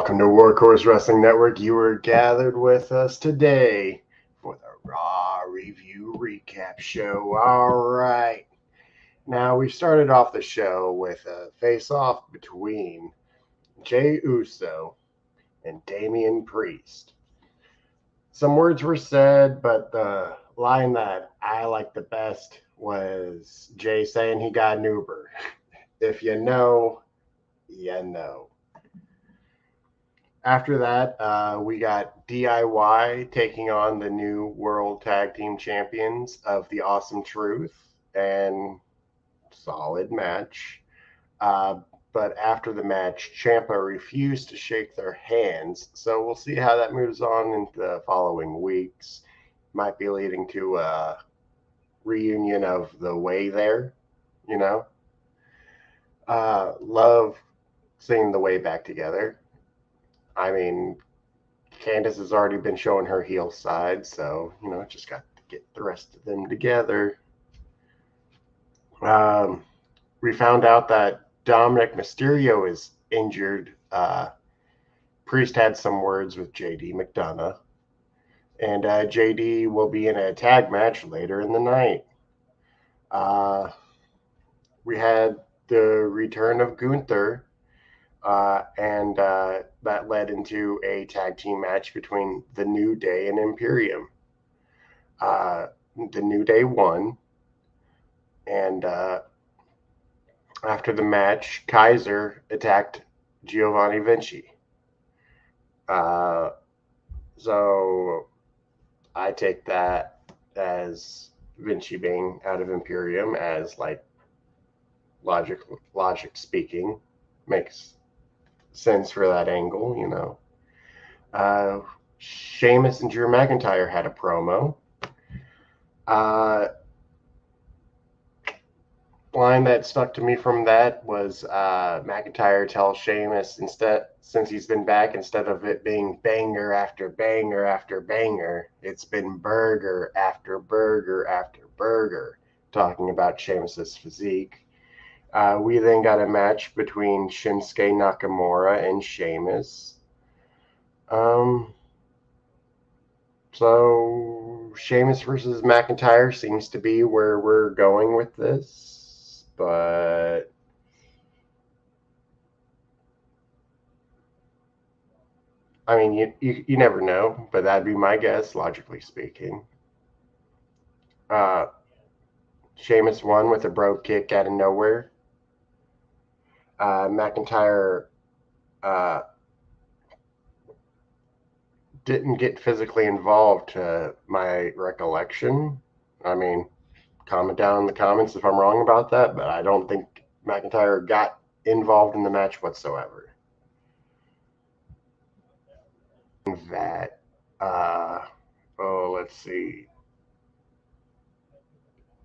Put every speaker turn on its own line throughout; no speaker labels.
Welcome to Workhorse Wrestling Network. You are gathered with us today for the Raw Review Recap Show. All right. Now, we started off the show with a face-off between Jey Uso and Damian Priest. Some words were said, but the line that I liked the best was Jey saying he got an Uber. If you know, you know. After that, we got DIY taking on the new World Tag Team Champions of the Awesome Truth, and solid match. But after the match, Ciampa refused to shake their hands, so we'll see how that moves on in the following weeks. Might be leading to a reunion of the Way there, you know. Love seeing the Way back together. I mean, Candace has already been showing her heel side, so, just got to get the rest of them together. We found out that Dominic Mysterio is injured. Priest had some words with JD McDonough, and JD will be in a tag match later in the night. We had the return of Gunther. And that led into a tag team match between the New Day and Imperium. The New Day won, and after the match, Kaiser attacked Giovanni Vinci. So I take that as Vinci being out of Imperium as like logic speaking makes sense for that angle, Sheamus and Drew McIntyre had a promo. Line that stuck to me from that was McIntyre tells Sheamus, since he's been back, instead of it being banger after banger after banger, it's been burger after burger after burger, talking about Sheamus's physique. We then got a match between Shinsuke Nakamura and Sheamus. So Sheamus versus McIntyre seems to be where we're going with this, but I mean, you never know, but that'd be my guess, logically speaking. Sheamus won with a brogue kick out of nowhere. McIntyre didn't get physically involved, to my recollection. I mean, comment down in the comments if I'm wrong about that, but I don't think McIntyre got involved in the match whatsoever. That, let's see.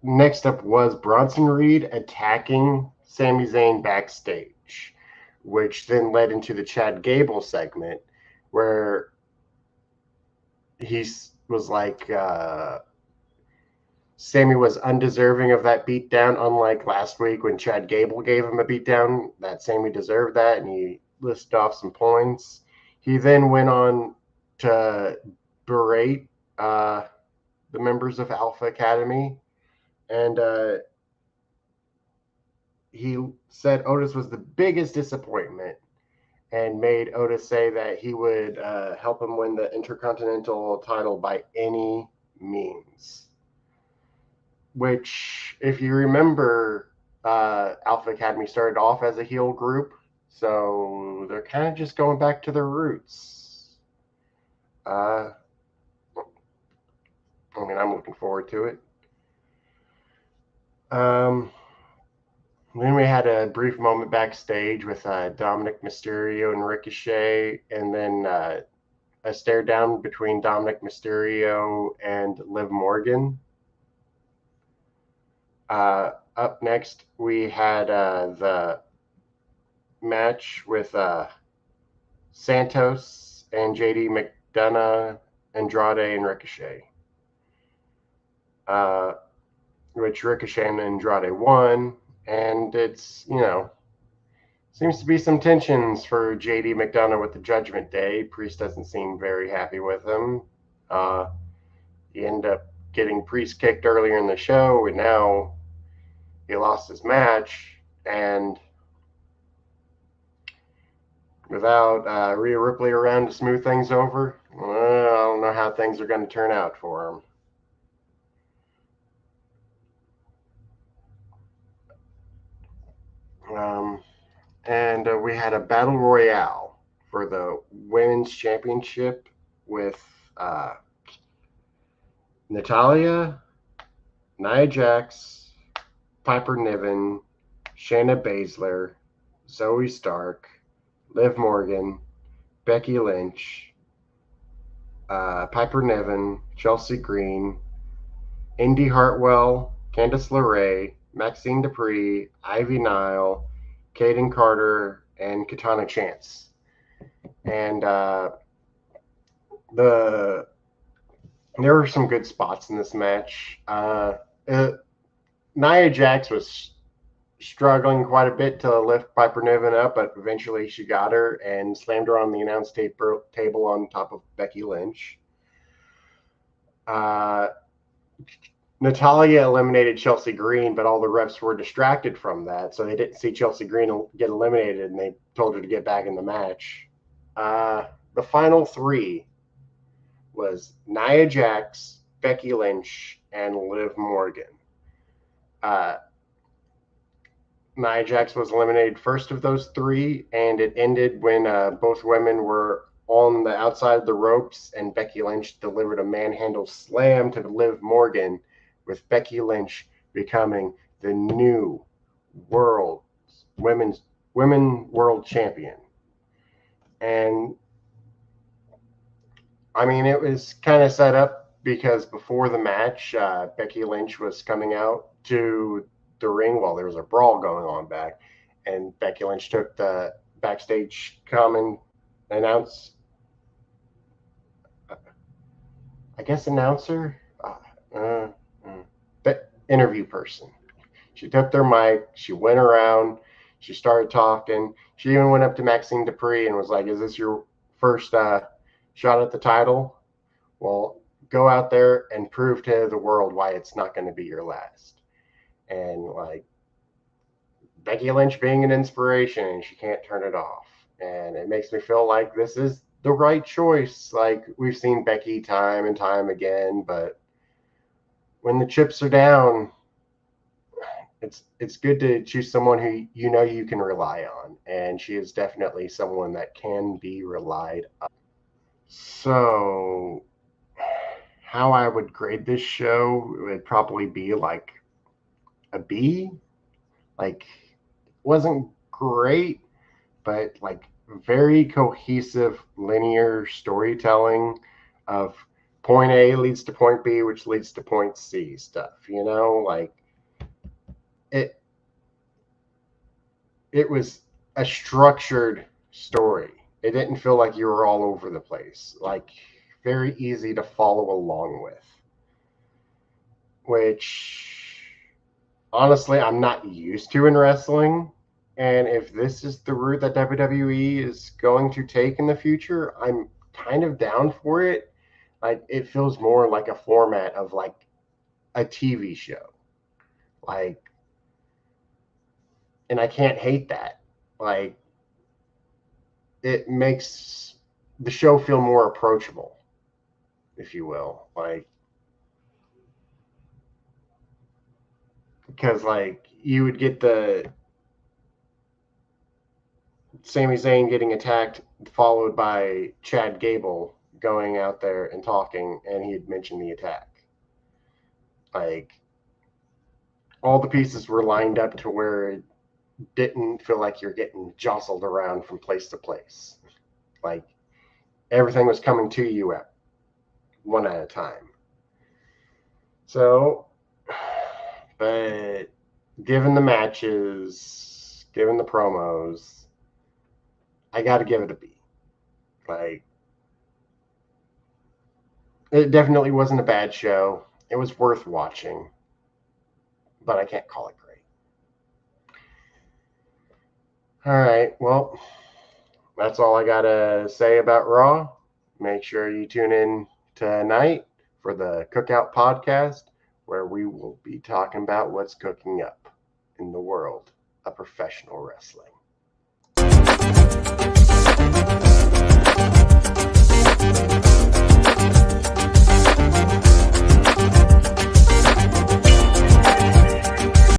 Next up was Bronson Reed attacking Sami Zayn backstage, which then led into the Chad Gable segment where he was like, Sami was undeserving of that beatdown, unlike last week when Chad Gable gave him a beatdown, that Sami deserved that, and he listed off some points. He then went on to berate the members of Alpha Academy, and he said Otis was the biggest disappointment and made Otis say that he would help him win the Intercontinental title by any means. Which, if you remember, Alpha Academy started off as a heel group, so they're kind of just going back to their roots. I mean, I'm looking forward to it. Then we had a brief moment backstage with Dominic Mysterio and Ricochet, and then a stare down between Dominic Mysterio and Liv Morgan. Up next, we had the match with Santos and JD McDonough, Andrade, and Ricochet. Which Ricochet and Andrade won, and it's, Seems to be some tensions for JD McDonough with the Judgment Day. Priest doesn't seem very happy with him. He ended up getting Priest kicked earlier in the show, and now he lost his match. And without Rhea Ripley around to smooth things over, I don't know how things are going to turn out for him. And we had a battle royale for the women's championship with Natalya, Nia Jax, Piper Niven, Shayna Baszler, Zoe Stark, Liv Morgan, Becky Lynch, Piper Niven, Chelsea Green, Indy Hartwell, Candice LeRae, Maxine Dupree, Ivy Nile, Kaden Carter, and Katana Chance. And there were some good spots in this match. Nia Jax was struggling quite a bit to lift Piper Niven up, but eventually she got her and slammed her on the announce table on top of Becky Lynch. Natalya eliminated Chelsea Green, but all the refs were distracted from that, so they didn't see Chelsea Green get eliminated, and they told her to get back in the match. The final three was Nia Jax, Becky Lynch, and Liv Morgan. Nia Jax was eliminated first of those three, and it ended when both women were on the outside of the ropes, and Becky Lynch delivered a manhandle slam to Liv Morgan, with Becky Lynch becoming the new women world champion. And I mean, it was kind of set up because before the match, Becky Lynch was coming out to the ring while there was a brawl going on back, and Becky Lynch took the backstage announcer, the interview person. She took their mic, she went around, she started talking. She even went up to Maxine Dupree and was like, "Is this your first shot at the title? Well, go out there and prove to the world why it's not going to be your last." And like Becky Lynch being an inspiration, and she can't turn it off. And it makes me feel like this is the right choice. Like we've seen Becky time and time again, but when the chips are down, it's good to choose someone who you know you can rely on, and she is definitely someone that can be relied on. So how I would grade this show would probably be like a B. Like wasn't great, but like very cohesive linear storytelling of point A leads to point B, which leads to point C stuff, like it was a structured story. It didn't feel like you were all over the place. Like very easy to follow along with. Which honestly I'm not used to in wrestling. And if this is the route that WWE is going to take in the future, I'm kind of down for it. Like it feels more like a format of like a TV show. Like, and I can't hate that. Like it makes the show feel more approachable, if you will. Like because like you would get the Sami Zayn getting attacked, followed by Chad Gable going out there and talking, and he had mentioned the attack. Like all the pieces were lined up to where it didn't feel like you're getting jostled around from place to place. Like everything was coming to you at one at a time. So, but given the matches, given the promos, I got to give it a B. Like, it definitely wasn't a bad show. It was worth watching, but I can't call it great. All right. Well, that's all I got to say about Raw. Make sure you tune in tonight for the Cookout podcast, where we will be talking about what's cooking up in the world of professional wrestling.